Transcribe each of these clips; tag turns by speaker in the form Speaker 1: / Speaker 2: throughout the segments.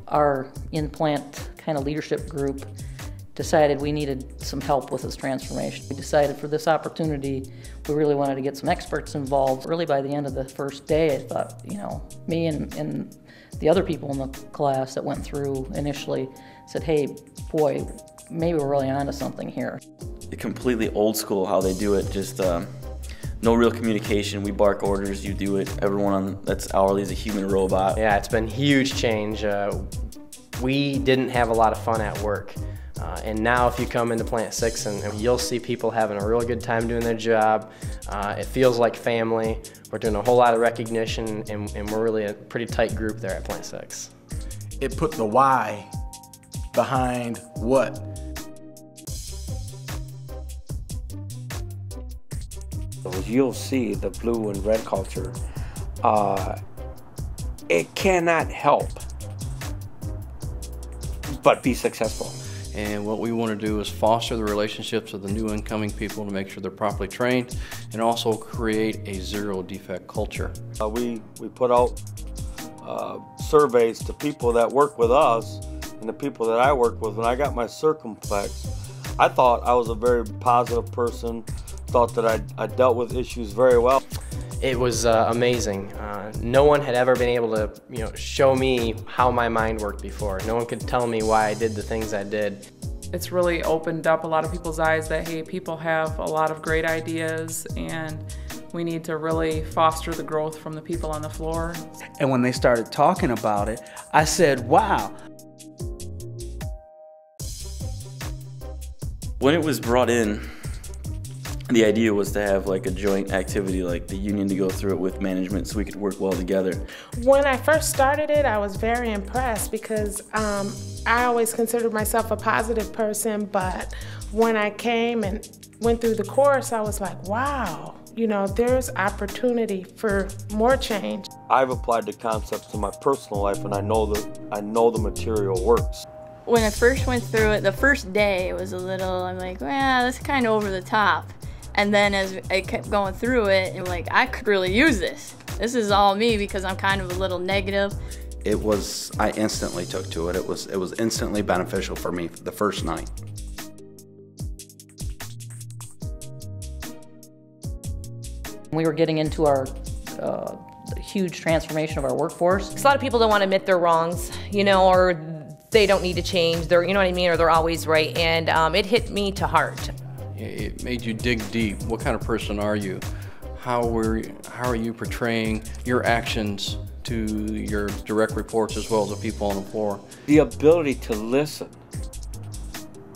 Speaker 1: Our in-plant kind of leadership group decided we needed some help with this transformation. We decided for this opportunity, we really wanted to get some experts involved. Really by the end of the first day, I thought, you know, me and the other people in the class that went through initially said, hey, boy, maybe we're really onto something here.
Speaker 2: Completely old school how they do it, just no real communication. We bark orders, you do it. Everyone that's hourly is a human robot.
Speaker 3: Yeah, it's been huge change. We didn't have a lot of fun at work. And now if you come into Plant 6 and you'll see people having a real good time doing their job. It feels like family. We're doing a whole lot of recognition and we're really a pretty tight group there at Plant 6.
Speaker 4: It put the why behind what.
Speaker 5: You'll see the blue and red culture. It cannot help but be successful.
Speaker 6: And what we want to do is foster the relationships of the new incoming people to make sure they're properly trained and also create a zero defect culture.
Speaker 7: We put out surveys to people that work with us and the people that I work with. When I got my circumflex, I thought I was a very positive person, thought that I dealt with issues very well.
Speaker 3: It was amazing. No one had ever been able to, show me how my mind worked before. No one could tell me why I did the things I did.
Speaker 8: It's really opened up a lot of people's eyes that, hey, people have a lot of great ideas and we need to really foster the growth from the people on the floor.
Speaker 9: And when they started talking about it, I said, wow.
Speaker 2: When it was brought in, the idea was to have like a joint activity, like the union to go through it with management so we could work well together.
Speaker 10: When I first started it, I was very impressed because I always considered myself a positive person, but when I came and went through the course, I was like, wow, there's opportunity for more change.
Speaker 7: I've applied the concepts to my personal life and I know the material works.
Speaker 11: When I first went through it, the first day it was a little, I'm like, well, that's kind of over the top. And then as I kept going through it, I'm like, I could really use this. This is all me because I'm kind of a little negative.
Speaker 12: I instantly took to it. It was instantly beneficial for me the first night.
Speaker 1: We were getting into our huge transformation of our workforce.
Speaker 13: A lot of people don't want to admit their wrongs, or they don't need to change. They're, you know what I mean, or they're always right. And it hit me to heart.
Speaker 6: It made you dig deep. What kind of person are you? How are you portraying your actions to your direct reports as well as the people on the floor?
Speaker 5: The ability to listen,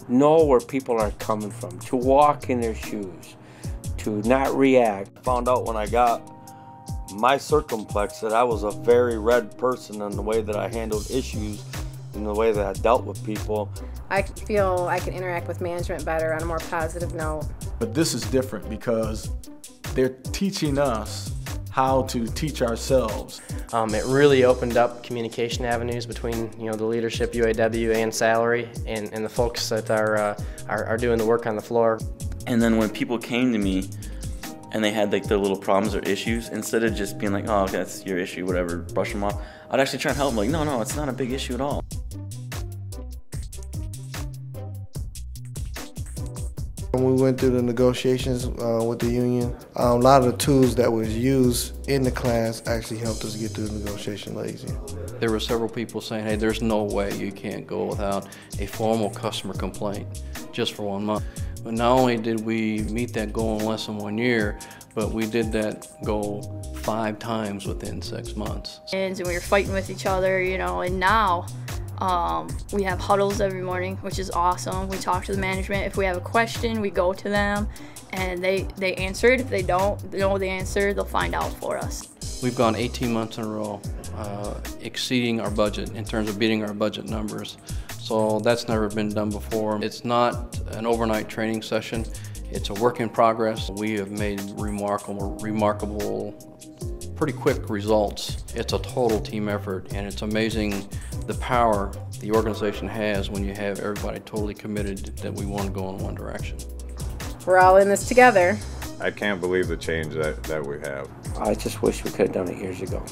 Speaker 5: know where people are coming from, to walk in their shoes, to not react.
Speaker 7: Found out when I got my circumflex that I was a very red person in the way that I handled issues, in the way that I dealt with people.
Speaker 14: I feel I can interact with management better on a more positive note.
Speaker 4: But this is different because they're teaching us how to teach ourselves.
Speaker 3: It really opened up communication avenues between the leadership, UAW, and salary, and the folks that are doing the work on the floor.
Speaker 2: And then when people came to me and they had like their little problems or issues, instead of just being like, oh, okay, that's your issue, whatever, brush them off, I'd actually try and help them. Like, no, it's not a big issue at all.
Speaker 15: When we went through the negotiations with the union, a lot of the tools that was used in the class actually helped us get through the negotiation easier.
Speaker 6: There were several people saying, hey, there's no way you can't go without a formal customer complaint just for 1 month. But not only did we meet that goal in less than 1 year, but we did that goal 5 times within 6 months.
Speaker 11: And we were fighting with each other, and now we have huddles every morning, which is awesome. We talk to the management. If we have a question, we go to them, and they answer it. If they don't know the answer, they'll find out for us.
Speaker 6: We've gone 18 months in a row exceeding our budget in terms of beating our budget numbers. So that's never been done before. It's not an overnight training session. It's a work in progress. We have made remarkable pretty quick results. It's a total team effort, and it's amazing the power the organization has when you have everybody totally committed that we want to go in one direction.
Speaker 14: We're all in this together.
Speaker 16: I can't believe the change that we have.
Speaker 5: I just wish we could have done it years ago.